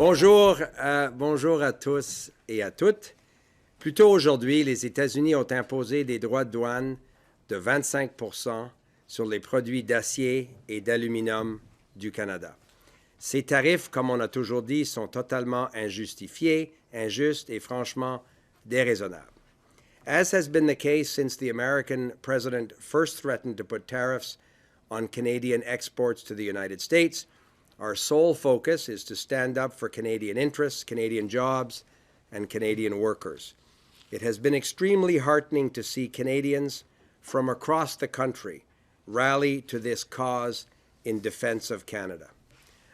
Bonjour à tous et à toutes. Plus tôt aujourd'hui, les États-Unis ont imposé des droits de douane de 25 % sur les produits d'acier et d'aluminium du Canada. Ces tarifs, comme on a toujours dit, sont totalement injustifiés, injustes et franchement déraisonnables. As has been the case since the American president first threatened to put tariffs on Canadian exports to the United States, our sole focus is to stand up for Canadian interests, Canadian jobs, and Canadian workers. It has been extremely heartening to see Canadians from across the country rally to this cause in defense of Canada.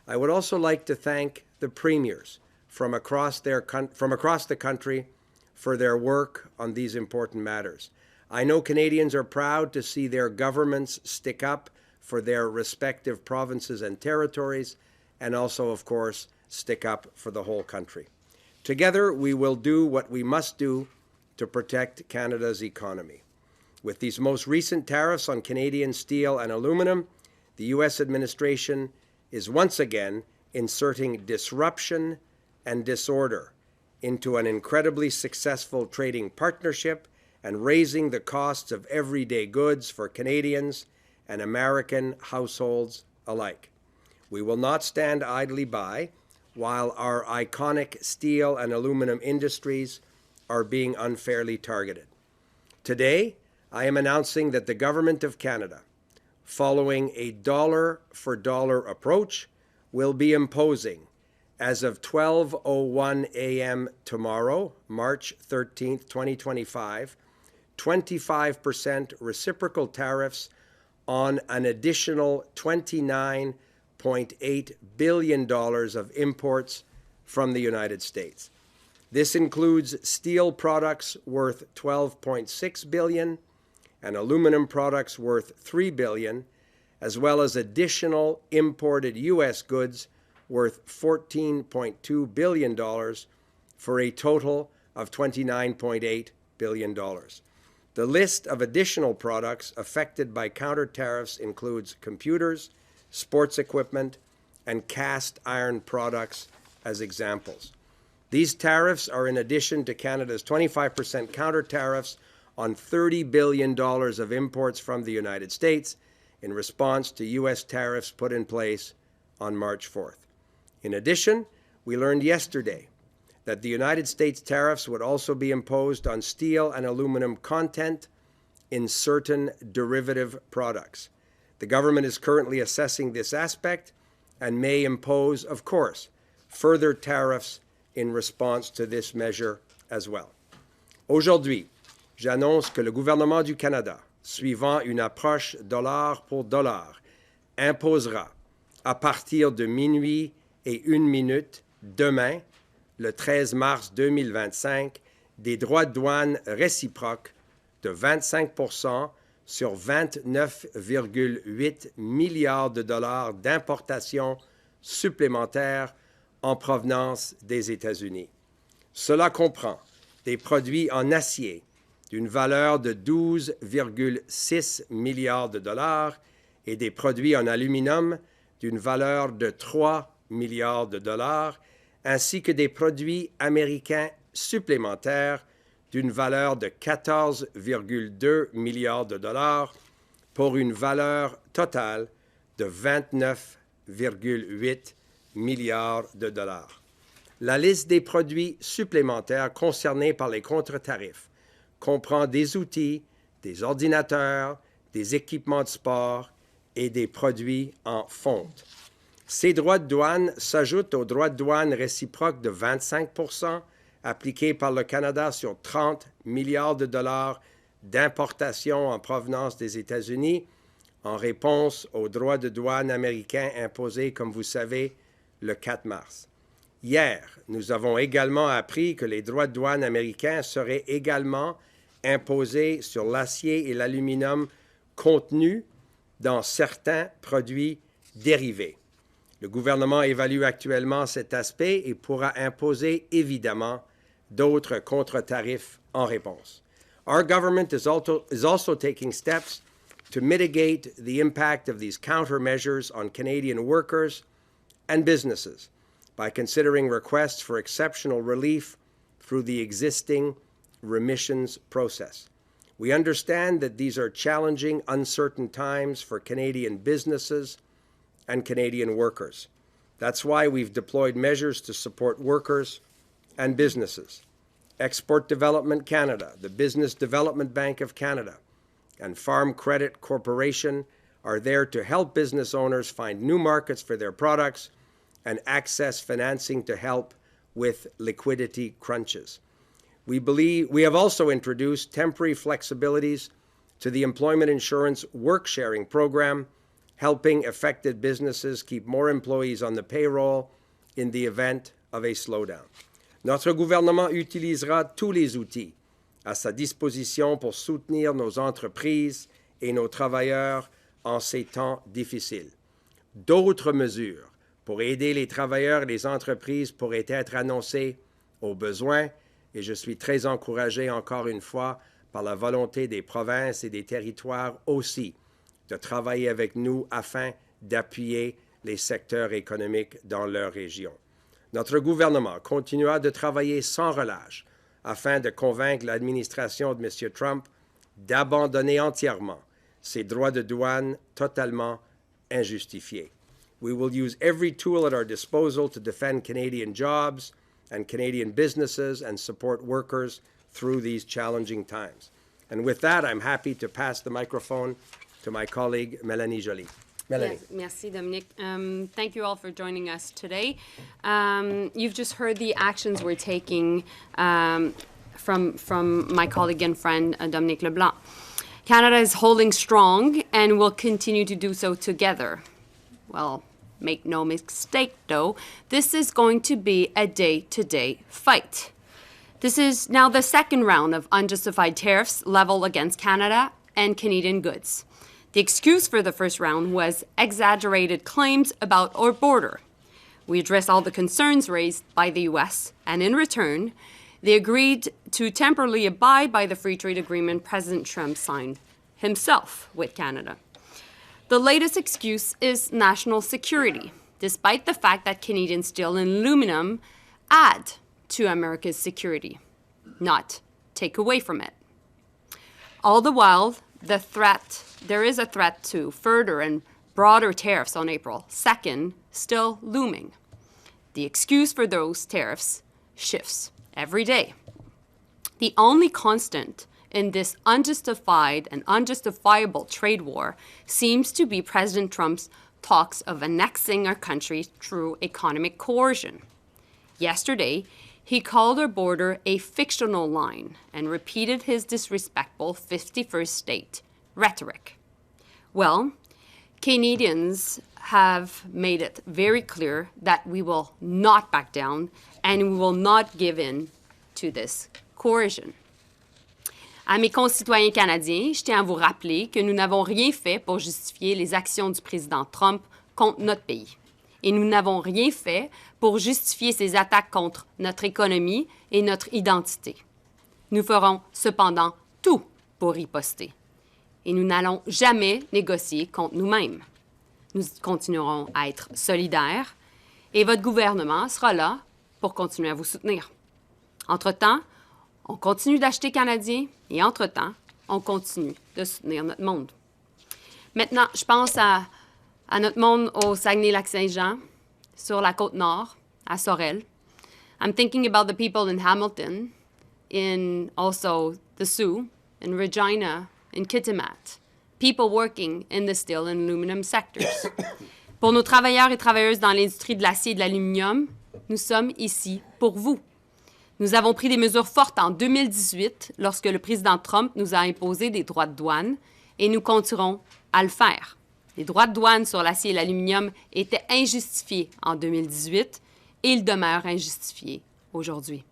I would also like to thank the premiers from across the country for their work on these important matters. I know Canadians are proud to see their governments stick up for their respective provinces and territories, and also, of course, stick up for the whole country. Together, we will do what we must do to protect Canada's economy. With these most recent tariffs on Canadian steel and aluminum, the U.S. administration is once again inserting disruption and disorder into an incredibly successful trading partnership and raising the costs of everyday goods for Canadians and American households alike. We will not stand idly by while our iconic steel and aluminum industries are being unfairly targeted. Today, I am announcing that the Government of Canada, following a dollar-for-dollar approach, will be imposing, as of 12:01 a.m. tomorrow, March 13, 2025, 25% reciprocal tariffs on an additional $29.8 billion of imports from the United States. This includes steel products worth $12.6 billion and aluminum products worth $3 billion, as well as additional imported U.S. goods worth $14.2 billion for a total of $29.8 billion. The list of additional products affected by counter tariffs includes computers, sports equipment, and cast iron products as examples. These tariffs are in addition to Canada's 25% counter tariffs on $30 billion of imports from the United States in response to U.S. tariffs put in place on March 4th. In addition, we learned yesterday that the United States tariffs would also be imposed on steel and aluminum content in certain derivative products. The government is currently assessing this aspect and may impose, of course, further tariffs in response to this measure as well. Aujourd'hui, j'annonce que le gouvernement du Canada, suivant une approche dollar pour dollar, imposera à partir de minuit et 1 minute demain, le 13 mars 2025, des droits de douane réciproques de 25 % sur 29,8 milliards de dollars d'importations supplémentaires en provenance des États-Unis. Cela comprend des produits en acier d'une valeur de 12,6 milliards de dollars et des produits en aluminium d'une valeur de 3 milliards de dollars, ainsi que des produits américains supplémentaires d'une valeur de 14,2 milliards de dollars pour une valeur totale de 29,8 milliards de dollars. La liste des produits supplémentaires concernés par les contre-tarifs comprend des outils, des ordinateurs, des équipements de sport et des produits en fonte. Ces droits de douane s'ajoutent aux droits de douane réciproques de 25 % appliqués par le Canada sur 30 milliards de dollars d'importations en provenance des États-Unis en réponse aux droits de douane américains imposés, comme vous savez, le 4 mars. Hier, nous avons également appris que les droits de douane américains seraient également imposés sur l'acier et l'aluminium contenus dans certains produits dérivés. Le gouvernement évalue actuellement cet aspect et pourra imposer évidemment d'autres contre-tarifs en réponse. Our government is also taking steps to mitigate the impact of these countermeasures on Canadian workers and businesses. by considering requests for exceptional relief through the existing remissions process. We understand that these are challenging, uncertain times for Canadian businesses and Canadian workers. That's why we've deployed measures to support workers and businesses. Export Development Canada, the Business Development Bank of Canada, and Farm Credit Corporation are there to help business owners find new markets for their products and access financing to help with liquidity crunches. We have also introduced temporary flexibilities to the Employment Insurance Work-Sharing Program, helping affected businesses keep more employees on the payroll in the event of a slowdown. Notre gouvernement utilisera tous les outils à sa disposition pour soutenir nos entreprises et nos travailleurs en ces temps difficiles. D'autres mesures pour aider les travailleurs et les entreprises pourraient être annoncées au besoin, et je suis très encouragé encore une fois par la volonté des provinces et des territoires aussi de travailler avec nous afin d'appuyer les secteurs économiques dans leur région. Notre gouvernement continuera de travailler sans relâche afin de convaincre l'administration de M. Trump d'abandonner entièrement ses droits de douane totalement injustifiés. We will use every tool at our disposal to defend Canadian jobs and Canadian businesses and support workers through these challenging times. And with that, I'm happy to pass the microphone to my colleague, Mélanie Joly. Mélanie. Yes, merci, Dominic. Thank you all for joining us today. You've just heard the actions we're taking from my colleague and friend, Dominic LeBlanc. Canada is holding strong and will continue to do so together. Well, make no mistake, though, this is going to be a day-to-day fight. This is now the second round of unjustified tariffs leveled against Canada and Canadian goods. The excuse for the first round was exaggerated claims about our border. We addressed all the concerns raised by the U.S., and in return, they agreed to temporarily abide by the free trade agreement President Trump signed himself with Canada. The latest excuse is national security, despite the fact that Canadian steel and aluminum add to America's security, not take away from it. All the while, there is a threat to further and broader tariffs on April 2nd still looming. The excuse for those tariffs shifts every day. The only constant in this unjustified and unjustifiable trade war seems to be President Trump's talks of annexing our country through economic coercion. Yesterday, he called our border a fictional line and repeated his disrespectful 51st state rhetoric. Well, Canadians have made it very clear that we will not back down and we will not give in to this coercion. À mes concitoyens canadiens, je tiens à vous rappeler que nous n'avons rien fait pour justifier les actions du président Trump contre notre pays. Et nous n'avons rien fait pour justifier ces attaques contre notre économie et notre identité. Nous ferons cependant tout pour riposter. Et nous n'allons jamais négocier contre nous-mêmes. Nous continuerons à être solidaires et votre gouvernement sera là pour continuer à vous soutenir. Entre-temps, on continue d'acheter canadien et entre-temps, on continue de soutenir notre monde. Maintenant, je pense à notre monde au Saguenay-Lac-Saint-Jean, sur la Côte-Nord, à Sorel. I'm thinking about the people in Hamilton, in also the Sioux, in Regina, in Kitimat. People working in the steel and aluminum sectors. Pour nos travailleurs et travailleuses dans l'industrie de l'acier et de l'aluminium, nous sommes ici pour vous. Nous avons pris des mesures fortes en 2018 lorsque le président Trump nous a imposé des droits de douane et nous continuerons à le faire. Les droits de douane sur l'acier et l'aluminium étaient injustifiés en 2018 et ils demeurent injustifiés aujourd'hui.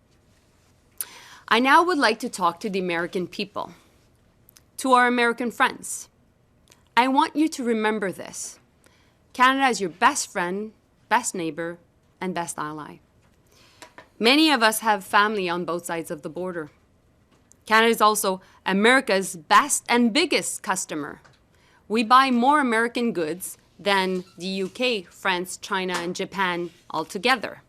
I now would like to talk to the American people, to our American friends. I want you to remember this. Canada is your best friend, best neighbor, and best ally. Many of us have family on both sides of the border. Canada is also America's best and biggest customer. We buy more American goods than the UK, France, China, and Japan altogether.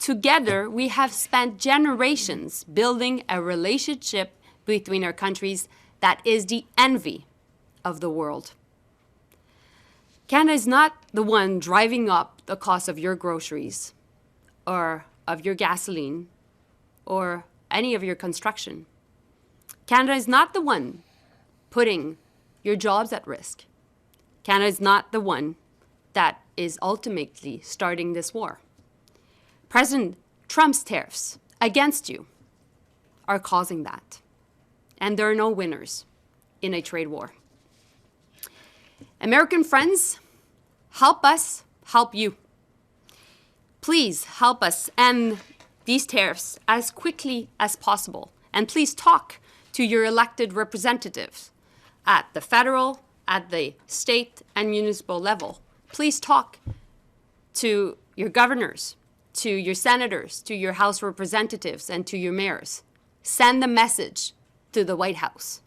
together, we have spent generations building a relationship between our countries that is the envy of the world. Canada is not the one driving up the cost of your groceries or of your gasoline or any of your construction. Canada is not the one putting your jobs at risk. Canada is not the one that is ultimately starting this war. President Trump's tariffs against you are causing that. And there are no winners in a trade war. American friends, help us help you. Please help us end these tariffs as quickly as possible. And please talk to your elected representatives at the federal, at the state and municipal level. Please talk to your governors, to your senators, to your House representatives, and to your mayors. Send the message to the White House.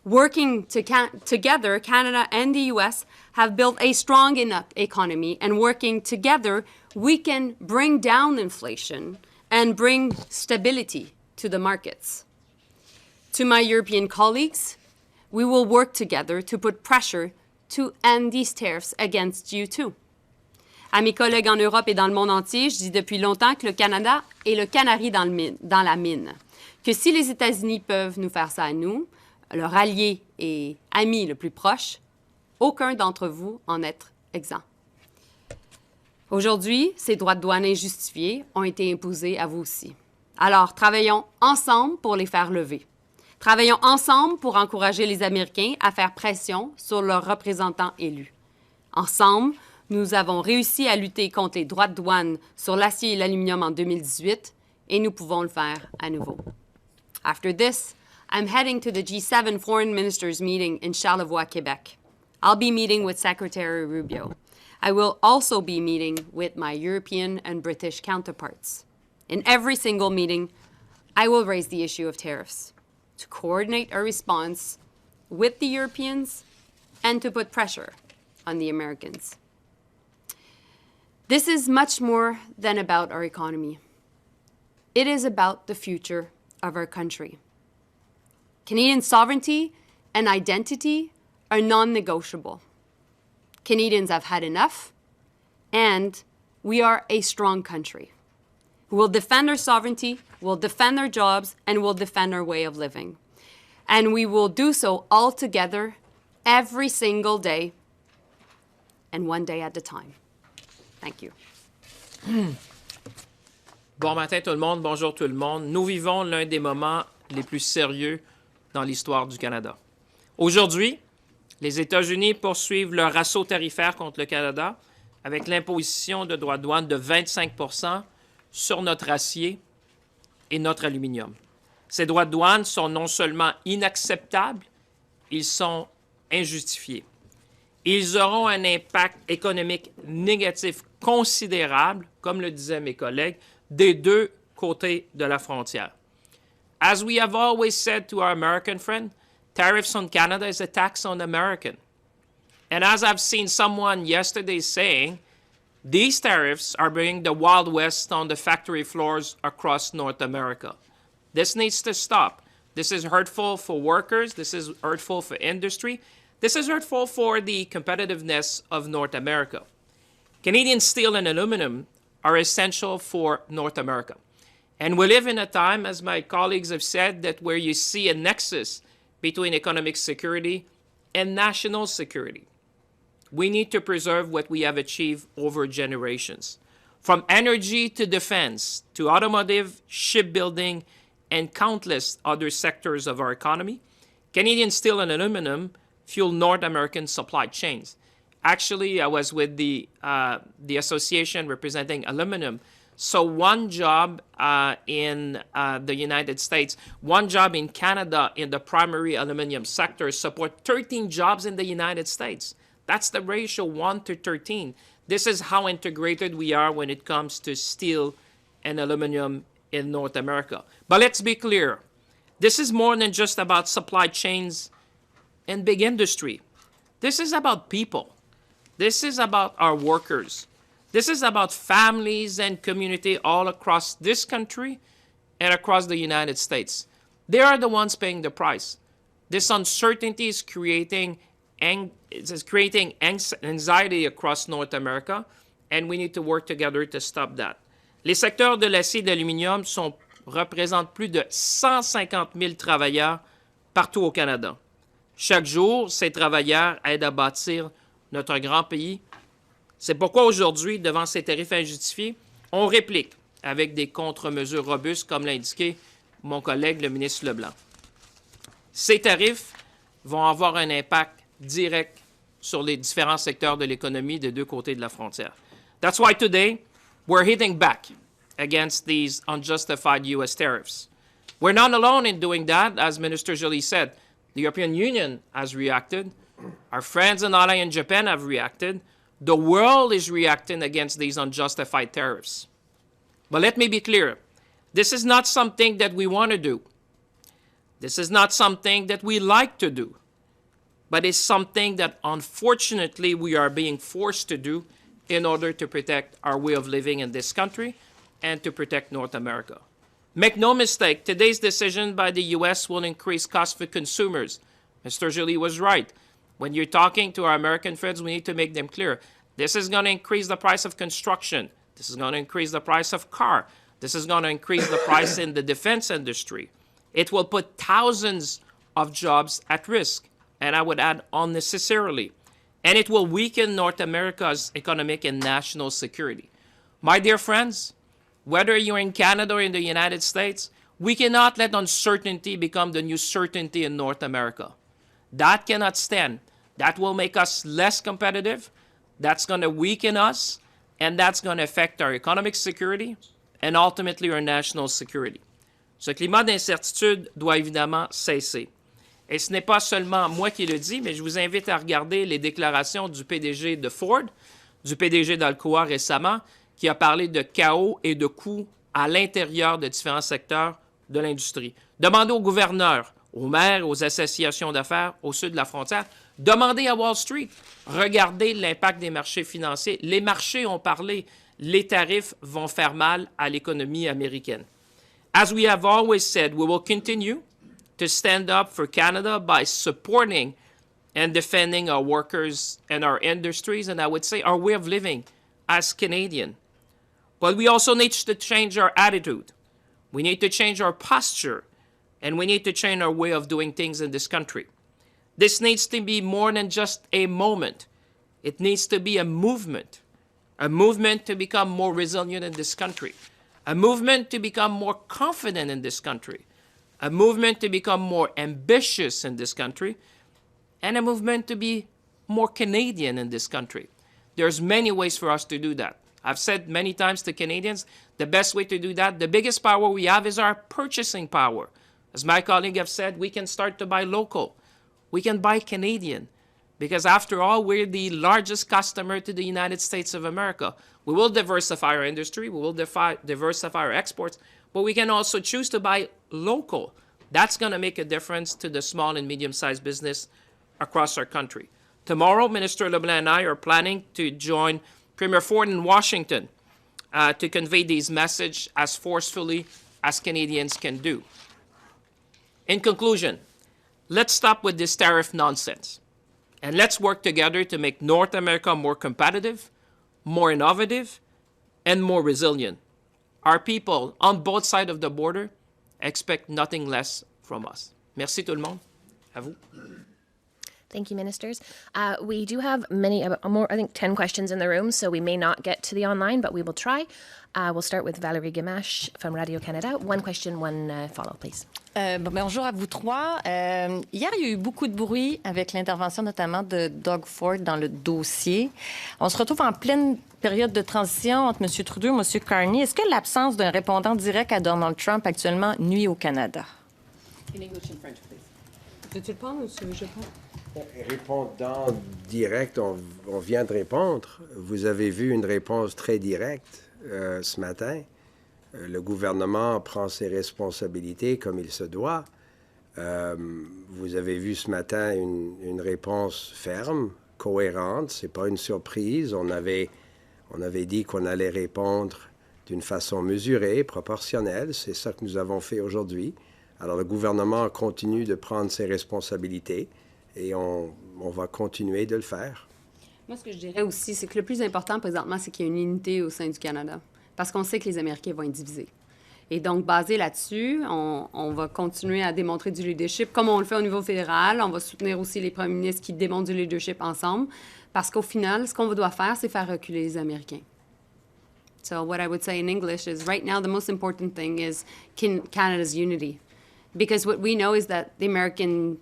Working together, Canada and the U.S. have built a strong enough economy, and working together, we can bring down inflation and bring stability to the markets. To my European colleagues, we will work together to put pressure to end these tariffs against you too. À mes collègues en Europe et dans le monde entier, je dis depuis longtemps que le Canada est le canari dans la mine. Que si les États-Unis peuvent nous faire ça à nous, leur allié et ami le plus proche, aucun d'entre vous en est exempt. Aujourd'hui, ces droits de douane injustifiés ont été imposés à vous aussi. Alors, travaillons ensemble pour les faire lever. Travaillons ensemble pour encourager les Américains à faire pression sur leurs représentants élus. Ensemble, nous avons réussi à lutter contre les droits de douane sur l'acier et l'aluminium en 2018 et nous pouvons le faire à nouveau. After this, I'm heading to the G7 Foreign Ministers meeting in Charlevoix, Quebec. I'll be meeting with Secretary Rubio. I will also be meeting with my European and British counterparts. In every single meeting, I will raise the issue of tariffs to coordinate our response with the Europeans and to put pressure on the Americans. This is much more than about our economy. It is about the future of our country. Canadian sovereignty and identity are non-negotiable. Canadians have had enough, and we are a strong country. We will defend our sovereignty, we'll defend our jobs, and we'll defend our way of living. And we will do so all together, every single day, and one day at a time. Thank you. Bon matin tout le monde, bonjour tout le monde. Nous vivons l'un des moments les plus sérieux dans l'histoire du Canada. Aujourd'hui, les États-Unis poursuivent leur assaut tarifaire contre le Canada avec l'imposition de droits de douane de 25 % sur notre acier et notre aluminium. Ces droits de douane sont non seulement inacceptables, ils sont injustifiés. Ils auront un impact économique négatif considérable, comme le disaient mes collègues, des deux côtés de la frontière. As we have always said to our American friend, tariffs on Canada is a tax on American. And as I've seen someone yesterday saying, these tariffs are bringing the Wild West on the factory floors across North America. This needs to stop. This is hurtful for workers. This is hurtful for industry. This is hurtful for the competitiveness of North America. Canadian steel and aluminum are essential for North America. And we live in a time, as my colleagues have said, that where you see a nexus between economic security and national security. We need to preserve what we have achieved over generations. From energy to defense, to automotive, shipbuilding, and countless other sectors of our economy, Canadian steel and aluminum fuel North American supply chains. Actually, I was with the association representing aluminum. So one job in the United States, one job in Canada in the primary aluminum sector support 13 jobs in the United States. That's the ratio 1 to 13. This is how integrated we are when it comes to steel and aluminum in North America. But let's be clear. This is more than just about supply chains and big industry. This is about people. This is about our workers. This is about families and community all across this country and across the United States. They are the ones paying the price. This uncertainty is creating anxiety across North America, and we need to work together to stop that. Les secteurs de l'acier et de l'aluminium représentent plus de 150 000 travailleurs partout au Canada. Chaque jour, ces travailleurs aident à bâtir notre grand pays. C'est pourquoi aujourd'hui, devant ces tarifs injustifiés, on réplique avec des contre-mesures robustes, comme l'a indiqué mon collègue, le ministre LeBlanc. Ces tarifs vont avoir un impact direct sur les différents secteurs de l'économie des deux côtés de la frontière. That's why today, we're hitting back against these unjustified U.S. tariffs. We're not alone in doing that, as Minister Joly said. The European Union has reacted. Our friends and allies in Japan have reacted. The world is reacting against these unjustified tariffs. But let me be clear. This is not something that we want to do. This is not something that we like to do. But it's something that, unfortunately, we are being forced to do in order to protect our way of living in this country and to protect North America. Make no mistake, today's decision by the U.S. will increase costs for consumers. Mr. Joly was right. When you're talking to our American friends, we need to make them clear. This is going to increase the price of construction. This is going to increase the price of car. This is going to increase the price in the defense industry. It will put thousands of jobs at risk, and I would add unnecessarily. And it will weaken North America's economic and national security. My dear friends, whether you're in Canada or in the United States, we cannot let uncertainty become the new certainty in North America. That cannot stand. That will make us less competitive. That's going to weaken us, and that's going to affect our economic security and ultimately our national security. Ce climat d'incertitude doit évidemment cesser. Et ce n'est pas seulement moi qui le dis, mais je vous invite à regarder les déclarations du PDG de Ford, du PDG d'Alcoa récemment, qui a parlé de chaos et de coûts à l'intérieur de différents secteurs de l'industrie. Demandez aux gouverneurs, aux maires, aux associations d'affaires au sud de la frontière, demandez à Wall Street, regardez l'impact des marchés financiers. Les marchés ont parlé, les tarifs vont faire mal à l'économie américaine. As we have always said, we will continue to stand up for Canada by supporting and defending our workers and our industries, and I would say our way of living as Canadian. But we also need to change our attitude. We need to change our posture, and we need to change our way of doing things in this country. This needs to be more than just a moment. It needs to be a movement to become more resilient in this country, a movement to become more confident in this country, a movement to become more ambitious in this country, and a movement to be more Canadian in this country. There's many ways for us to do that. I've said many times to Canadians, the best way to do that, the biggest power we have is our purchasing power. As my colleague have said, we can start to buy local. We can buy Canadian. Because after all, we're the largest customer to the United States of America. We will diversify our industry, we will diversify our exports, but we can also choose to buy local. That's going to make a difference to the small and medium-sized business across our country. Tomorrow, Minister LeBlanc and I are planning to join Premier Ford in Washington to convey these messages as forcefully as Canadians can do. In conclusion, let's stop with this tariff nonsense. And let's work together to make North America more competitive, more innovative, and more resilient. Our people on both sides of the border expect nothing less from us. Merci tout le monde. À vous. Thank you, ministers. We do have many more, I think 10 questions in the room, so we may not get to the online, but we will try. We'll start with Valérie Gamache from Radio-Canada. One question, one follow, please. Bonjour à vous trois. Hier, il y a eu beaucoup de bruit avec l'intervention notamment de Doug Ford dans le dossier. On se retrouve en pleine période de transition entre M. Trudeau et M. Carney. Est-ce que l'absence d'un répondant direct à Donald Trump actuellement nuit au Canada? In English and French, please. Veux-tu le prendre ou je prends? Répondant direct, on vient de répondre. Vous avez vu une réponse très directe ce matin. Le gouvernement prend ses responsabilités comme il se doit. Vous avez vu ce matin une réponse ferme, cohérente. Ce n'est pas une surprise. On avait On avait dit qu'on allait répondre d'une façon mesurée, proportionnelle. C'est ça que nous avons fait aujourd'hui. Alors, le gouvernement continue de prendre ses responsabilités et on va continuer de le faire. Moi, ce que je dirais aussi, c'est que le plus important présentement, c'est qu'il y ait une unité au sein du Canada. Parce qu'on sait que les Américains vont être divisés. Et donc, basé là-dessus, on va continuer à démontrer du leadership, comme on le fait au niveau fédéral. On va soutenir aussi les premiers ministres qui démontrent du leadership ensemble. Parce qu'au final, ce qu'on doit faire, c'est faire reculer les Américains. So what I would say in English is right now the most important thing is Canada's unity. Because what we know is that the Americans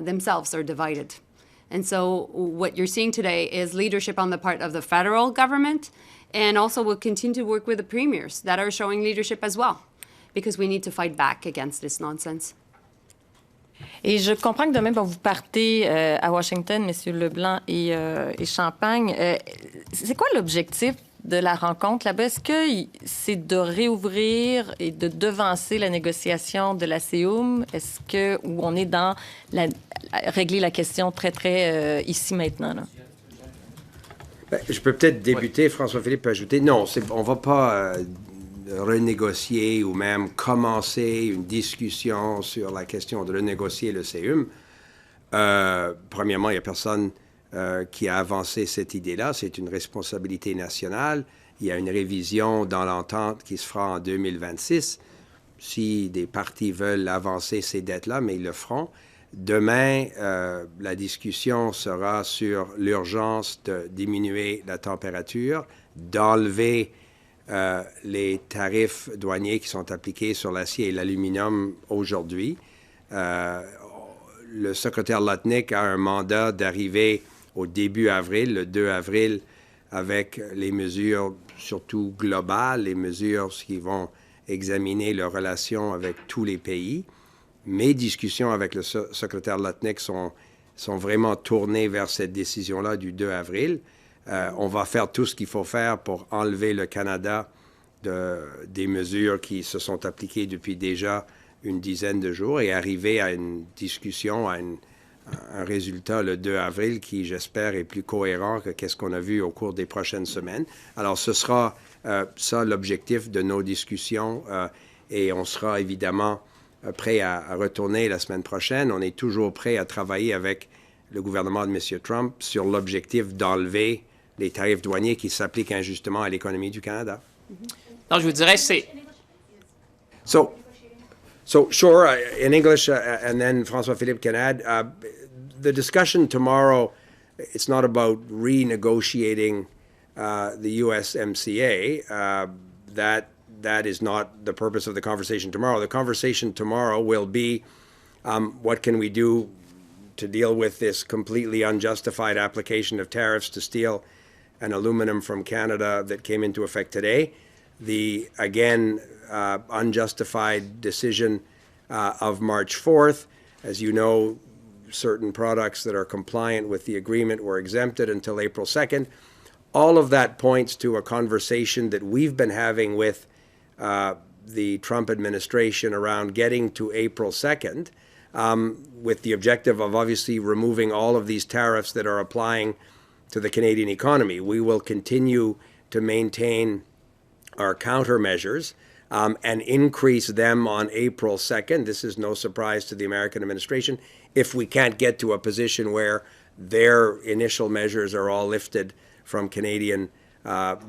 themselves are divided. And so what you're seeing today is leadership on the part of the federal government, and also we'll continue to work with the premiers that are showing leadership as well, because we need to fight back against this nonsense. Et je comprends que demain, vous partez à Washington, M. LeBlanc et Champagne. C'est quoi l'objectif de la rencontre là-bas? Est-ce que c'est de réouvrir et de devancer la négociation de la CEUM? Est-ce que où on est dans régler la question très ici maintenant? Là? Bien, je peux peut-être débuter, oui. François-Philippe peut ajouter. Non, on ne va pas renégocier ou même commencer une discussion sur la question de renégocier le CEUM. Premièrement, il n'y a personne qui a avancé cette idée-là. C'est une responsabilité nationale. Il y a une révision dans l'entente qui se fera en 2026. Si des partis veulent avancer ces dettes-là, mais ils le feront. Demain, la discussion sera sur l'urgence de diminuer la température, d'enlever les tarifs douaniers qui sont appliqués sur l'acier et l'aluminium aujourd'hui. Le secrétaire Lutnick a un mandat d'arriver au début avril, le 2 avril, avec les mesures surtout globales, les mesures qui vont examiner leurs relations avec tous les pays. Mes discussions avec le secrétaire Lutnick sont vraiment tournées vers cette décision-là du 2 avril. On va faire tout ce qu'il faut faire pour enlever le Canada des mesures qui se sont appliquées depuis déjà une dizaine de jours et arriver à une discussion, à un résultat le 2 avril qui, j'espère, est plus cohérent que qu'est-ce qu'on a vu au cours des prochaines semaines. Alors, ce sera ça l'objectif de nos discussions et on sera évidemment prêt à retourner la semaine prochaine. On est toujours prêt à travailler avec le gouvernement de M. Trump sur l'objectif d'enlever les tarifs douaniers qui s'appliquent injustement à l'économie du Canada. Non, je vous dirais, c'est... So sure, in English, and then François-Philippe can add, the discussion tomorrow, it's not about renegotiating the USMCA. That is not the purpose of the conversation tomorrow. The conversation tomorrow will be what can we do to deal with this completely unjustified application of tariffs to steel and aluminum from Canada that came into effect today. The, again, unjustified decision of March 4th. As you know, certain products that are compliant with the agreement were exempted until April 2nd. All of that points to a conversation that we've been having with the Trump administration around getting to April 2nd with the objective of obviously removing all of these tariffs that are applying to the Canadian economy. We will continue to maintain our countermeasures and increase them on April 2nd. This is no surprise to the American administration if we can't get to a position where their initial measures are all lifted from Canadian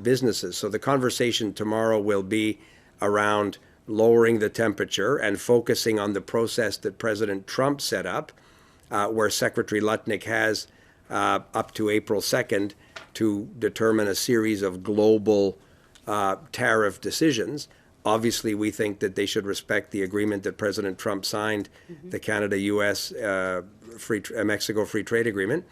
businesses. So the conversation tomorrow will be around lowering the temperature and focusing on the process that President Trump set up, where Secretary Lutnick has up to April 2nd to determine a series of global tariff decisions. Obviously, we think that they should respect the agreement that President Trump signed, the Canada-U.S. Mexico Free Trade Agreement.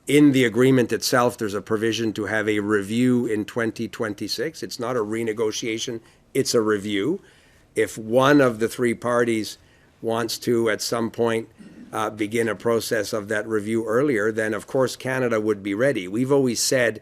In the agreement itself, there's a provision to have a review in 2026. It's not a renegotiation, it's a review. If one of the three parties wants to, at some point, begin a process of that review earlier, then of course Canada would be ready. We've always said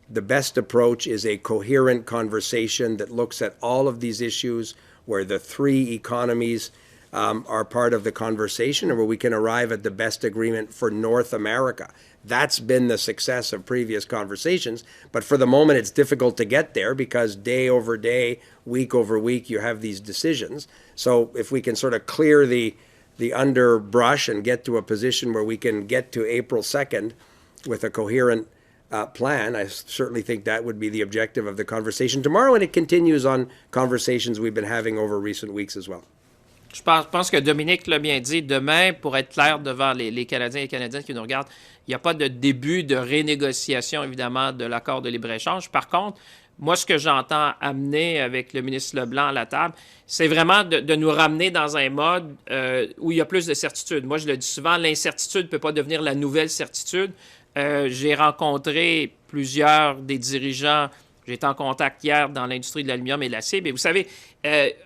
the best approach is a coherent conversation that looks at all of these issues where the three economies are part of the conversation, and where we can arrive at the best agreement for North America. That's been the success of previous conversations, but for the moment it's difficult to get there because day over day, week over week, you have these decisions. So if we can sort of clear the underbrush and get to a position where we can get to April 2nd with a coherent plan, I certainly think that would be the objective of the conversation tomorrow, and it continues on conversations we've been having over recent weeks as well. Je pense que Dominic l'a bien dit. Demain, pour être clair devant les Canadiens et Canadiennes qui nous regardent, il n'y a pas de début de renégociation, évidemment, de l'accord de libre-échange. Par contre, moi, ce que j'entends amener avec le ministre LeBlanc à la table, c'est vraiment de nous ramener dans un mode où il y a plus de certitude. Moi, je le dis souvent, l'incertitude ne peut pas devenir la nouvelle certitude. J'ai rencontré plusieurs des dirigeants. J'ai été en contact hier dans l'industrie de l'aluminium et de l'acier. Mais vous savez,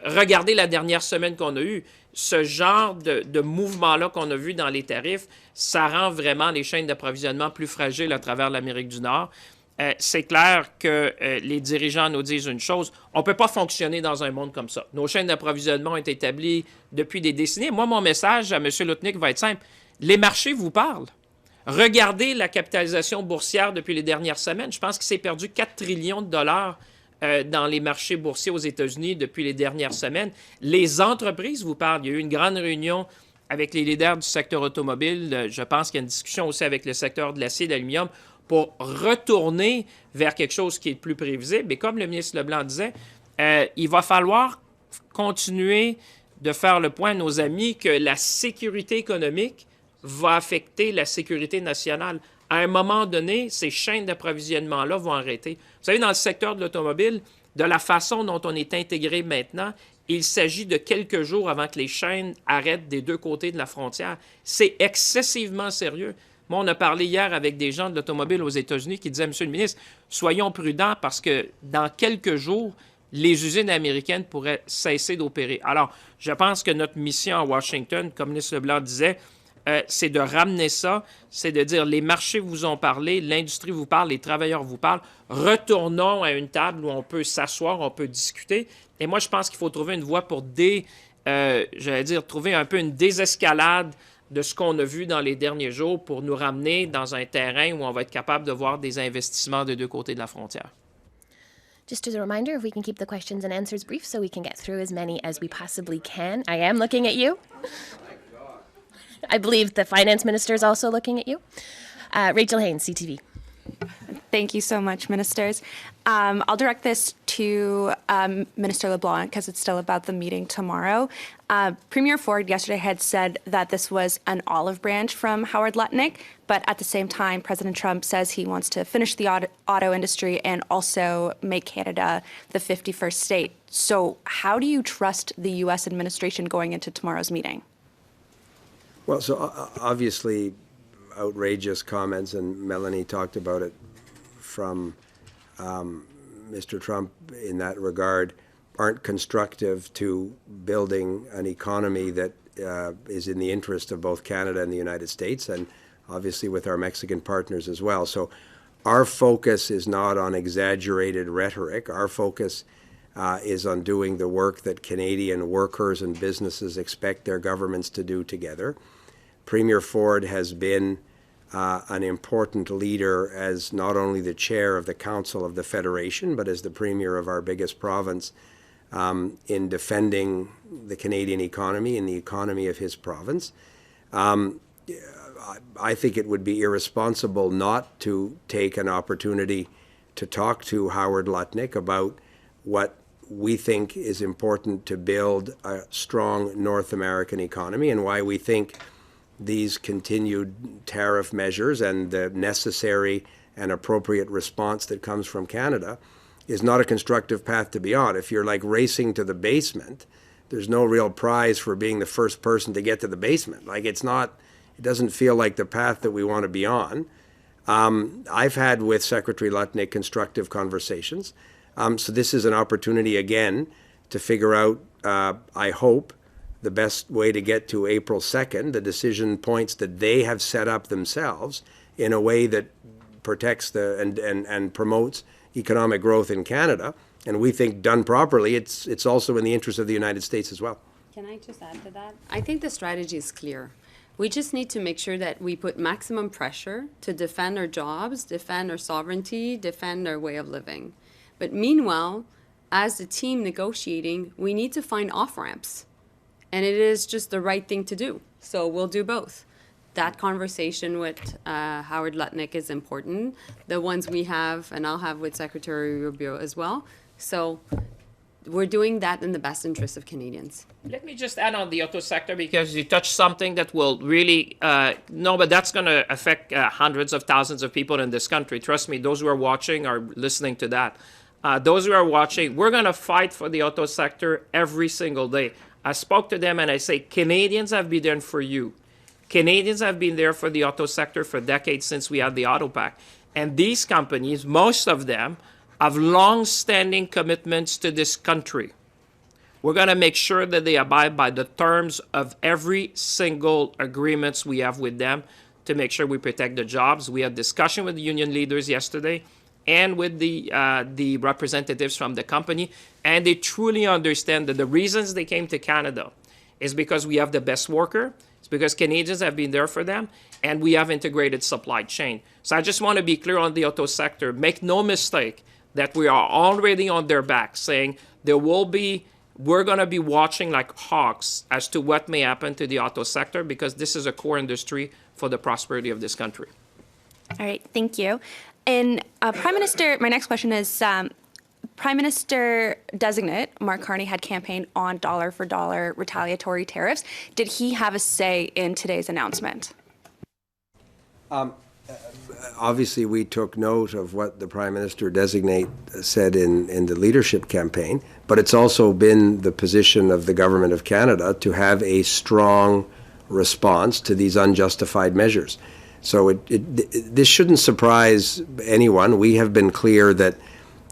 regardez la dernière semaine qu'on a eue. Ce genre de mouvement-là qu'on a vu dans les tarifs, ça rend vraiment les chaînes d'approvisionnement plus fragiles à travers l'Amérique du Nord. C'est clair que les dirigeants nous disent une chose, on ne peut pas fonctionner dans un monde comme ça. Nos chaînes d'approvisionnement ont été établies depuis des décennies. Moi, mon message à M. Lutnick va être simple. Les marchés vous parlent. Regardez la capitalisation boursière depuis les dernières semaines. Je pense qu'il s'est perdu 4 trillions de dollars dans les marchés boursiers aux États-Unis depuis les dernières semaines. Les entreprises vous parlent. Il y a eu une grande réunion avec les leaders du secteur automobile. Je pense qu'il y a une discussion aussi avec le secteur de l'acier et de l'aluminium pour retourner vers quelque chose qui est plus prévisible. Et comme le ministre Leblanc disait, il va falloir continuer de faire le point à nos amis que la sécurité économique va affecter la sécurité nationale. À un moment donné, ces chaînes d'approvisionnement-là vont arrêter. Vous savez, dans le secteur de l'automobile, de la façon dont on est intégré maintenant, il s'agit de quelques jours avant que les chaînes arrêtent des deux côtés de la frontière. C'est excessivement sérieux. Moi, on a parlé hier avec des gens de l'automobile aux États-Unis qui disaient, Monsieur le ministre, soyons prudents parce que dans quelques jours, les usines américaines pourraient cesser d'opérer. Alors, je pense que notre mission à Washington, comme le ministre Leblanc disait, c'est de ramener ça, c'est de dire les marchés vous ont parlé, l'industrie vous parle, les travailleurs vous parlent. Retournons à une table où on peut s'asseoir, on peut discuter. Et moi, je pense qu'il faut trouver une voie pour trouver un peu une désescalade de ce qu'on a vu dans les derniers jours pour nous ramener dans un terrain où on va être capable de voir des investissements des deux côtés de la frontière. Just as a reminder, if we can keep the questions and answers brief so we can get through as many as we possibly can. I am looking at you. I believe the finance minister is also looking at you. Rachel Haynes, CTV. Thank you so much, ministers. I'll direct this to Minister LeBlanc because it's still about the meeting tomorrow. Premier Ford yesterday had said that this was an olive branch from Howard Lutnick, but at the same time, President Trump says he wants to finish the auto industry and also make Canada the 51st state. So how do you trust the U.S. administration going into tomorrow's meeting? Well, so obviously outrageous comments, and Melanie talked about it from Mr. Trump in that regard, aren't constructive to building an economy that is in the interest of both Canada and the United States, and obviously with our Mexican partners as well. So our focus is not on exaggerated rhetoric. Our focus is on doing the work that Canadian workers and businesses expect their governments to do together. Premier Ford has been an important leader as not only the chair of the Council of the Federation, but as the premier of our biggest province in defending the Canadian economy and the economy of his province. I think it would be irresponsible not to take an opportunity to talk to Howard Lutnick about what we think is important to build a strong North American economy and why we think these continued tariff measures and the necessary and appropriate response that comes from Canada is not a constructive path to be on. If you're like racing to the basement, there's no real prize for being the first person to get to the basement. Like it doesn't feel like the path that we want to be on. I've had with Secretary Lutnick constructive conversations. So this is an opportunity again to figure out, I hope, the best way to get to April 2nd, the decision points that they have set up themselves in a way that protects and promotes economic growth in Canada. And we think done properly, it's also in the interest of the United States as well. Can I just add to that? I think the strategy is clear. We just need to make sure that we put maximum pressure to defend our jobs, defend our sovereignty, defend our way of living. But meanwhile, as a team negotiating, we need to find off-ramps. And it is just the right thing to do. So we'll do both. That conversation with Howard Lutnick is important. The ones we have, and I'll have with Secretary Rubio as well. So we're doing that in the best interest of Canadians. Let me just add on the auto sector because you touched something that will really, but that's going to affect hundreds of thousands of people in this country. Trust me, those who are watching are listening to that. Those who are watching, we're going to fight for the auto sector every single day. I spoke to them and I say, Canadians have been there for you. Canadians have been there for the auto sector for decades since we had the Auto Pact. And these companies, most of them, have long-standing commitments to this country. We're going to make sure that they abide by the terms of every single agreements we have with them to make sure we protect the jobs. We had discussion with the union leaders yesterday and with the representatives from the company, and they truly understand that the reasons they came to Canada is because we have the best worker, it's because Canadians have been there for them, and we have integrated supply chain. So I just want to be clear on the auto sector. Make no mistake that we are already on their back, saying we're going to be watching like hawks as to what may happen to the auto sector because this is a core industry for the prosperity of this country. All right, thank you. And Prime Minister, my next question is, Prime Minister-designate Mark Carney had campaigned on dollar-for-dollar retaliatory tariffs. Did he have a say in today's announcement? Obviously, we took note of what the Prime Minister-designate said in the leadership campaign, but it's also been the position of the Government of Canada to have a strong response to these unjustified measures. So this shouldn't surprise anyone. We have been clear that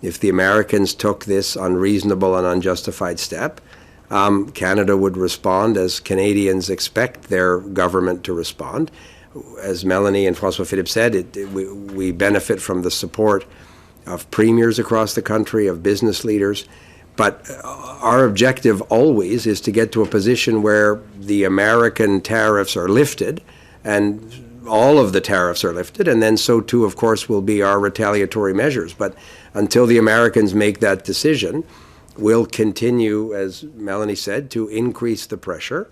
if the Americans took this unreasonable and unjustified step, Canada would respond as Canadians expect their government to respond. As Mélanie and François-Philippe said, we benefit from the support of premiers across the country, of business leaders. But our objective always is to get to a position where the American tariffs are lifted and all of the tariffs are lifted, and then so too, of course, will be our retaliatory measures. But until the Americans make that decision, we'll continue, as Mélanie said, to increase the pressure.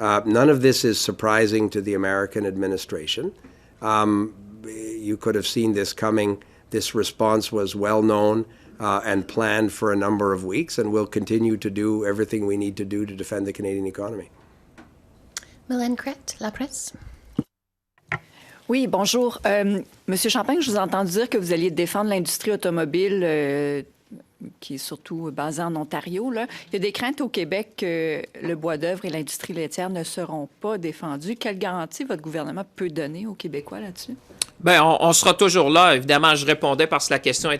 None of this is surprising to the American administration. You could have seen this coming. This response was well known and planned for a number of weeks, and we'll continue to do everything we need to do to defend the Canadian economy. Mélanie Crête, La Presse. Oui, bonjour. Monsieur Champagne, je vous ai entendu dire que vous alliez défendre l'industrie automobile qui est surtout basée en Ontario. Là. Il y a des craintes au Québec que le bois d'œuvre et l'industrie laitière ne seront pas défendus. Quelle garantie votre gouvernement peut donner aux Québécois là-dessus? Bien, on sera toujours là. Évidemment, je répondais parce que la question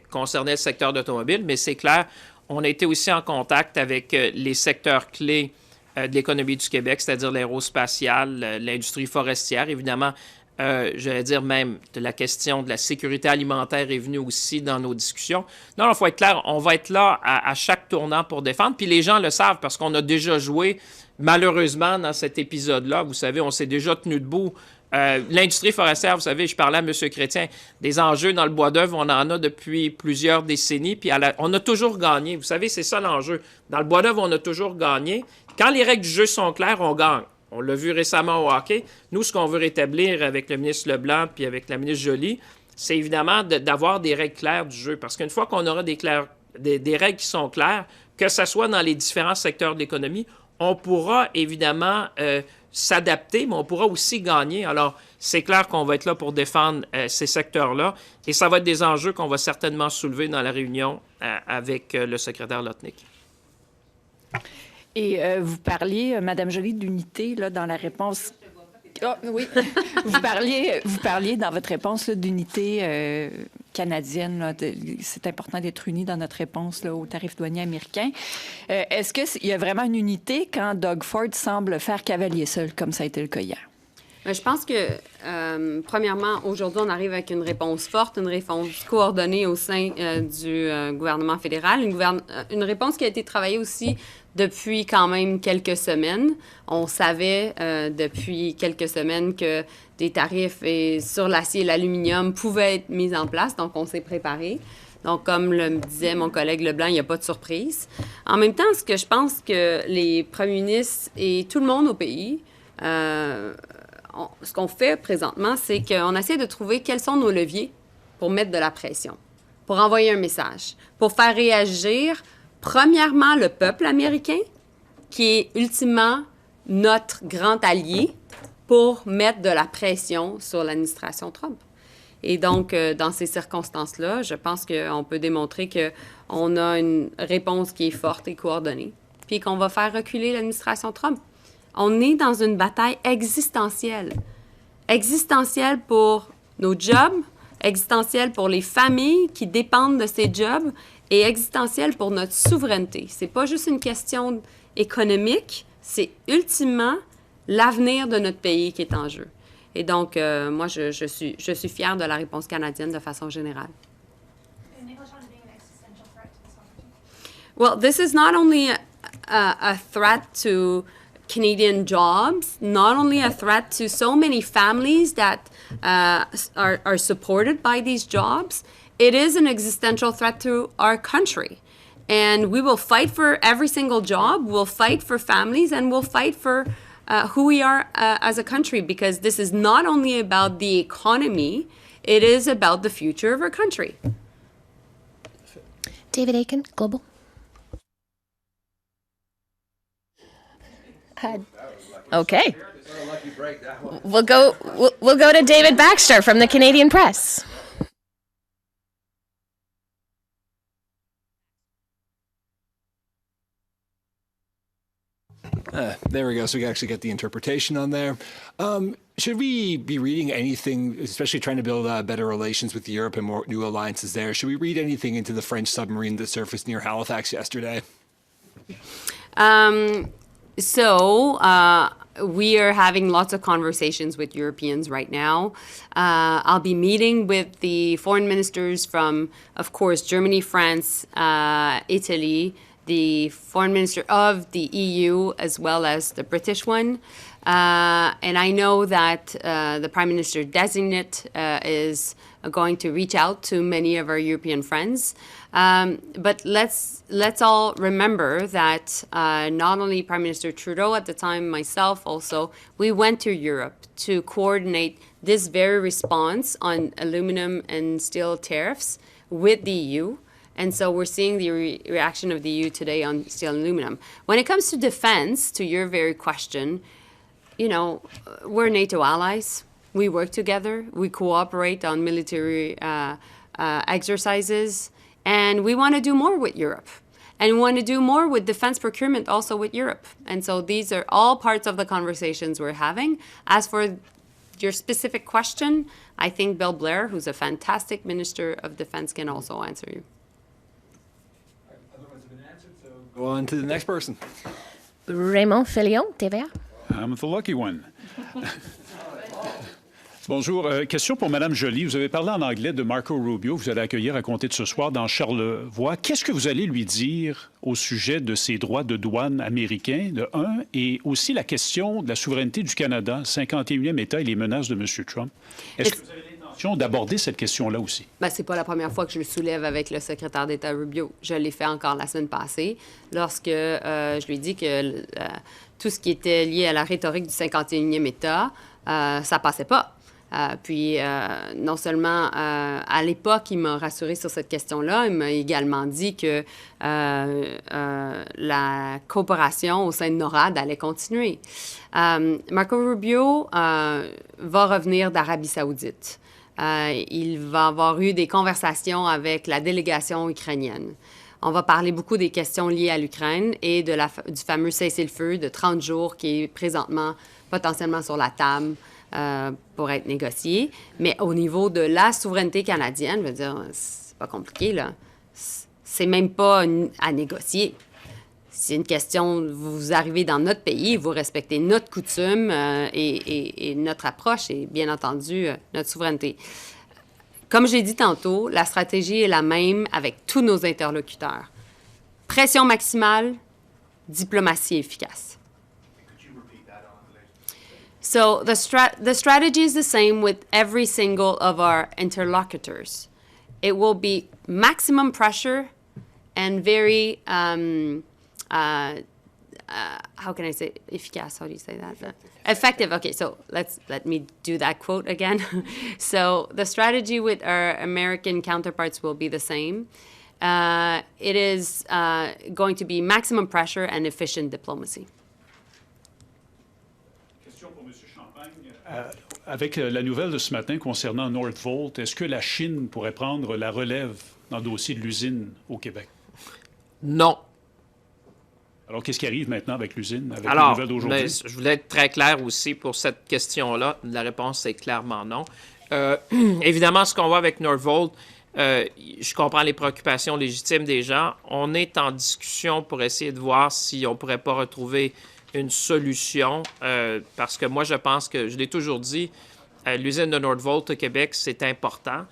concernait le secteur d'automobile, mais c'est clair, on a été aussi en contact avec les secteurs clés de l'économie du Québec, c'est-à-dire l'aérospatiale, l'industrie forestière, évidemment. J'allais dire même de la question de la sécurité alimentaire est venue aussi dans nos discussions. Non, il faut être clair, on va être là à chaque tournant pour défendre. Puis les gens le savent parce qu'on a déjà joué, malheureusement, dans cet épisode-là. Vous savez, on s'est déjà tenu debout. L'industrie forestière, vous savez, je parlais à M. Chrétien, des enjeux dans le bois d'œuvre, on en a depuis plusieurs décennies, puis on a toujours gagné. Vous savez, c'est ça l'enjeu. Dans le bois d'œuvre, on a toujours gagné. Quand les règles du jeu sont claires, on gagne. On l'a vu récemment au hockey. Nous, ce qu'on veut rétablir avec le ministre LeBlanc puis avec la ministre Joly, c'est évidemment d'avoir des règles claires du jeu. Parce qu'une fois qu'on aura des règles qui sont claires, que ce soit dans les différents secteurs de l'économie, on pourra évidemment s'adapter, mais on pourra aussi gagner. Alors, c'est clair qu'on va être là pour défendre ces secteurs-là. Et ça va être des enjeux qu'on va certainement soulever dans la réunion avec le secrétaire Lutnick. Et vous parliez, Mme Joly, d'unité là, dans la réponse. Oh, oui. vous parliez dans votre réponse là, d'unité canadienne. Là, c'est important d'être unis dans notre réponse là, aux tarifs douaniers américains. Est-ce qu'il y a vraiment une unité quand Doug Ford semble faire cavalier seul, comme ça a été le cas hier? Je pense que, premièrement, aujourd'hui, on arrive avec une réponse forte, une réponse coordonnée au sein du gouvernement fédéral, une réponse qui a été travaillée aussi depuis quand même quelques semaines. On savait depuis quelques semaines que des tarifs sur l'acier et l'aluminium pouvaient être mis en place, donc on s'est préparé. Donc, comme le disait mon collègue Leblanc, il n'y a pas de surprise. En même temps, ce que je pense que les premiers ministres et tout le monde au pays, ce qu'on fait présentement, c'est qu'on essaie de trouver quels sont nos leviers pour mettre de la pression, pour envoyer un message, pour faire réagir, premièrement, le peuple américain, qui est ultimement notre grand allié, pour mettre de la pression sur l'administration Trump. Et donc, dans ces circonstances-là, je pense qu'on peut démontrer qu'on a une réponse qui est forte et coordonnée, puis qu'on va faire reculer l'administration Trump. On est dans une bataille existentielle. Existentielle pour nos jobs, existentielle pour les familles qui dépendent de ces jobs et existentielle pour notre souveraineté. C'est pas juste une question économique, c'est ultimement l'avenir de notre pays qui est en jeu. Et donc, moi, je suis fière de la réponse canadienne de façon générale. Well, this is not only a threat to Canadian jobs, not only a threat to so many families that are supported by these jobs, it is an existential threat to our country. And we will fight for every single job, we'll fight for families, and we'll fight for who we are as a country, because this is not only about the economy, it is about the future of our country. David Aiken, Global. Okay. We'll go to David Baxter from the Canadian Press. There we go. So we can actually get the interpretation on there. Should we be reading anything, especially trying to build better relations with Europe and more new alliances there? Should we read anything into the French submarine that surfaced near Halifax yesterday? We are having lots of conversations with Europeans right now. I'll be meeting with the foreign ministers from, of course, Germany, France, Italy, the foreign minister of the EU, as well as the British one. And I know that the Prime Minister designate is going to reach out to many of our European friends. But let's all remember that not only Prime Minister Trudeau at the time, myself also, we went to Europe to coordinate this very response on aluminum and steel tariffs with the EU. And so we're seeing the reaction of the EU today on steel and aluminum. When it comes to defense, to your very question, you know, we're NATO allies. We work together. We cooperate on military exercises. And we want to do more with Europe. And we want to do more with defense procurement also with Europe. And so these are all parts of the conversations we're having. As for your specific question, I think Bill Blair, who's a fantastic Minister of Defense, can also answer you. Otherwise, have been answered, so go on to the next person. Raymond Filion, TVA. I'm the lucky one. Bonjour. Question pour Mme Joly. Vous avez parlé en anglais de Marco Rubio. Vous allez accueillir à compter de ce soir dans Charlevoix. Qu'est-ce que vous allez lui dire au sujet de ses droits de douane américains, de un, et aussi la question de la souveraineté du Canada, 51e État et les menaces de M. Trump? Est-ce que vous avez l'intention d'aborder cette question-là aussi? Ben, c'est pas la première fois que je le soulève avec le secrétaire d'État Rubio. Je l'ai fait encore la semaine passée lorsque je lui ai dit que tout ce qui était lié à la rhétorique du 51e État, ça passait pas. Puis, non seulement à l'époque, il m'a rassuré sur cette question-là, il m'a également dit que la coopération au sein de NORAD allait continuer. Marco Rubio va revenir d'Arabie saoudite. Il va avoir eu des conversations avec la délégation ukrainienne. On va parler beaucoup des questions liées à l'Ukraine et du fameux cessez-le-feu de 30 jours qui est présentement potentiellement sur la table pour être négocié. Mais au niveau de la souveraineté canadienne, je veux dire, c'est pas compliqué, là. C'est même pas à négocier. c'est une question, vous arrivez dans notre pays, vous respectez notre coutume et notre approche et bien entendu notre souveraineté. Comme j'ai dit tantôt, la stratégie est la même avec tous nos interlocuteurs. Pression maximale, diplomatie efficace. So the strategy is the same with every single of our interlocutors. It will be maximum pressure and very, how can I say efficace? How do you say that? Effective. Okay, so let me do that quote again. So the strategy with our American counterparts will be the same. It is going to be maximum pressure and efficient diplomacy. Question pour M. Champagne. Avec la nouvelle de ce matin concernant Northvolt, est-ce que la Chine pourrait prendre la relève dans le dossier de l'usine au Québec? Non. Alors, qu'est-ce qui arrive maintenant avec l'usine, avec Alors, la nouvelle d'aujourd'hui? je voulais être très clair aussi pour cette question-là. La réponse est clairement non. Évidemment, ce qu'on voit avec Northvolt, je comprends les préoccupations légitimes des gens. On est en discussion pour essayer de voir si on ne pourrait pas retrouver une solution, parce que moi, je pense que, je l'ai toujours dit, l'usine de Northvolt au Québec, c'est important.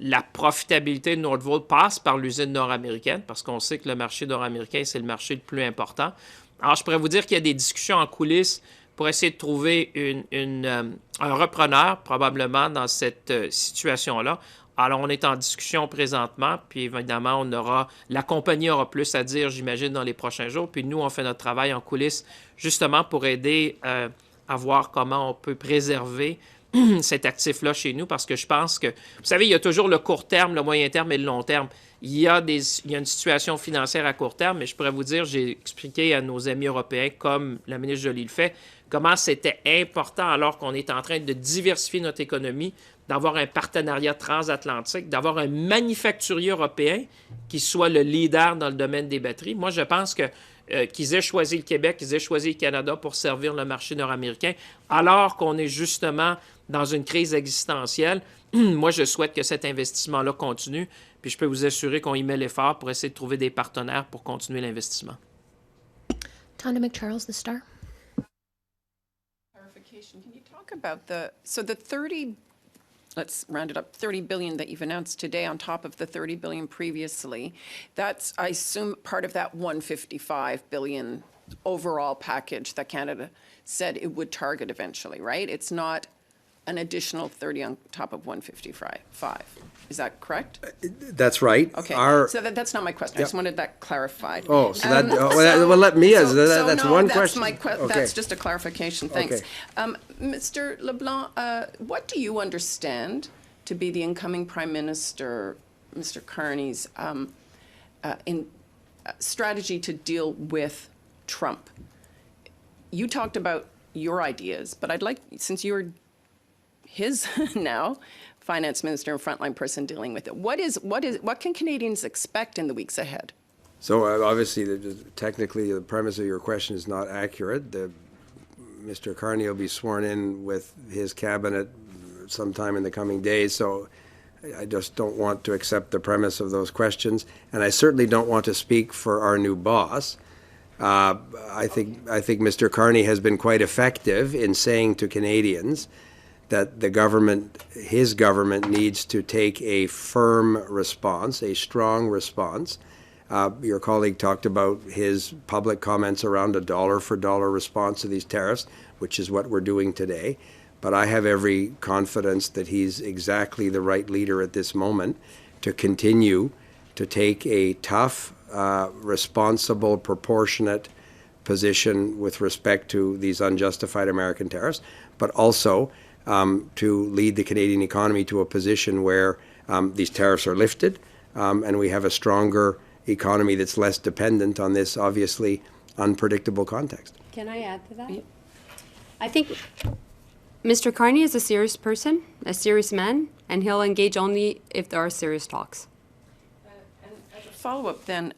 La profitabilité de Northvolt passe par l'usine nord-américaine, parce qu'on sait que le marché nord-américain, c'est le marché le plus important. Alors, je pourrais vous dire qu'il y a des discussions en coulisses pour essayer de trouver un repreneur, probablement, dans cette situation-là. Alors, on est en discussion présentement, puis évidemment, la compagnie aura plus à dire, j'imagine, dans les prochains jours. Puis nous, on fait notre travail en coulisses, justement, pour aider à voir comment on peut préserver cet actif-là chez nous, parce que je pense que, vous savez, il y a toujours le court terme, le moyen terme et le long terme. Il y a une situation financière à court terme, mais je pourrais vous dire, j'ai expliqué à nos amis européens, comme la ministre Joly le fait, comment c'était important, alors qu'on est en train de diversifier notre économie, d'avoir un partenariat transatlantique, d'avoir un manufacturier européen qui soit le leader dans le domaine des batteries. Moi, je pense que qu'ils aient choisi le Québec, qu'ils aient choisi le Canada pour servir le marché nord-américain, alors qu'on est justement dans une crise existentielle. Moi, je souhaite que cet investissement-là continue, puis je peux vous assurer qu'on y met l'effort pour essayer de trouver des partenaires pour continuer l'investissement. Tonda McCharles, The Star. Clarification. Can you talk about the 30, let's round it up, $30 billion that you've announced today on top of the $30 billion previously? That's, I assume, part of that $155 billion overall package that Canada said it would target eventually, right? It's not an additional 30 on top of 155. Is that correct? That's right. Okay. So that's not my question. I just wanted that clarified. Oh, so that, well, let me, that's no, one that's question. Okay. That's just a clarification. Thanks. Okay. Mr. LeBlanc, what do you understand to be the incoming Prime Minister, Mr. Carney's, strategy to deal with Trump? You talked about your ideas, but I'd like, since you're his now finance minister and frontline person dealing with it, what can Canadians expect in the weeks ahead? So obviously, technically, the premise of your question is not accurate. Mr. Carney will be sworn in with his cabinet sometime in the coming days, so I just don't want to accept the premise of those questions, and I certainly don't want to speak for our new boss. I think Mr. Carney has been quite effective in saying to Canadians that the government, his government, needs to take a firm response, a strong response. Your colleague talked about his public comments around a dollar-for-dollar response to these tariffs, which is what we're doing today. But I have every confidence that he's exactly the right leader at this moment to continue to take a tough, responsible, proportionate position with respect to these unjustified American tariffs, but also to lead the Canadian economy to a position where these tariffs are lifted and we have a stronger economy that's less dependent on this obviously unpredictable context. Can I add to that? Yeah. I think Mr. Carney is a serious person, a serious man, and he'll engage only if there are serious talks. And as a follow-up then,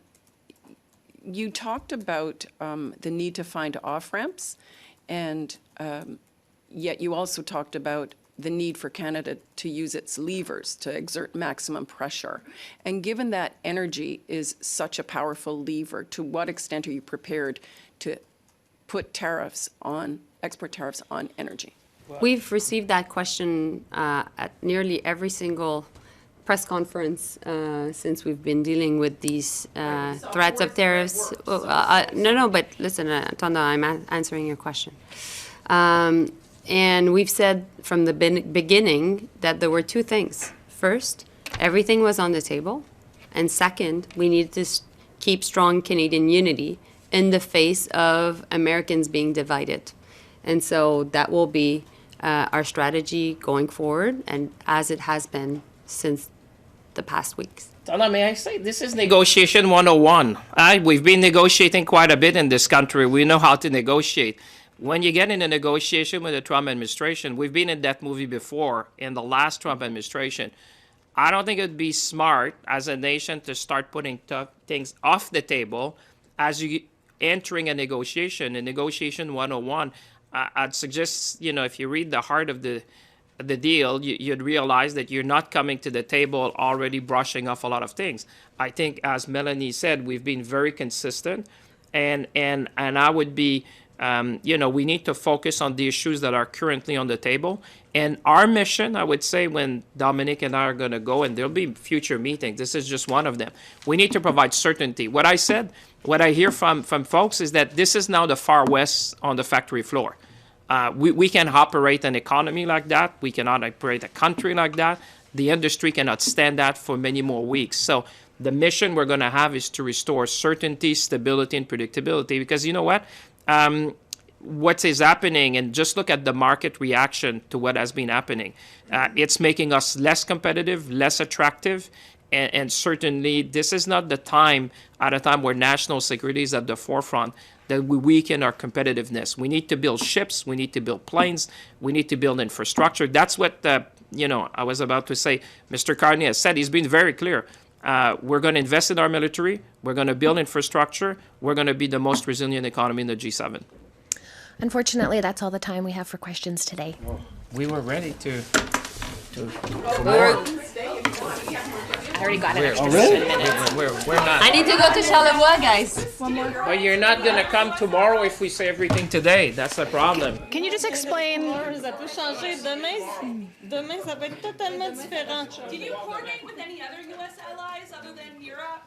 you talked about the need to find off-ramps, and yet you also talked about the need for Canada to use its levers to exert maximum pressure. And given that energy is such a powerful lever, to what extent are you prepared to put export tariffs on energy? We've received that question at nearly every single press conference since we've been dealing with these threats of tariffs. No, but listen, Tonda, I'm answering your question. And we've said from the beginning that there were two things. First, everything was on the table. And second, we needed to keep strong Canadian unity in the face of Americans being divided. And so that will be our strategy going forward, and as it has been since the past weeks. Donna, may I say, this is negotiation 101. We've been negotiating quite a bit in this country. We know how to negotiate. When you get in a negotiation with the Trump administration, we've been in that movie before, in the last Trump administration. I don't think it would be smart as a nation to start putting things off the table as you entering a negotiation 101. I'd suggest, if you read the heart of the deal, you'd realize that you're not coming to the table already brushing off a lot of things. I think, as Mélanie said, we've been very consistent, and I would be, we need to focus on the issues that are currently on the table. And our mission, I would say, when Dominic and I are going to go, and there'll be future meetings, this is just one of them. We need to provide certainty. What I hear from folks is that this is now the Far West on the factory floor. We can operate an economy like that. We cannot operate a country like that. The industry cannot stand that for many more weeks. So the mission we're going to have is to restore certainty, stability, and predictability. Because you know what? What is happening, and just look at the market reaction to what has been happening. It's making us less competitive, less attractive, and certainly this is not the time, at a time where national security is at the forefront, that we weaken our competitiveness. We need to build ships, we need to build planes, we need to build infrastructure. That's what, I was about to say. Mr. Carney has said, he's been very clear. We're going to invest in our military, we're going to build infrastructure, we're going to be the most resilient economy in the G7. Unfortunately, that's all the time we have for questions today. We were ready to I already got it. Oh, really? We're not. I need to go to Charlevoix, guys. But you're not going to come tomorrow if we say everything today. That's the problem. Can you just explain? Ça peut changer. Demain, ça va être totalement différent. Did you coordinate with any other U.S. allies other than Europe?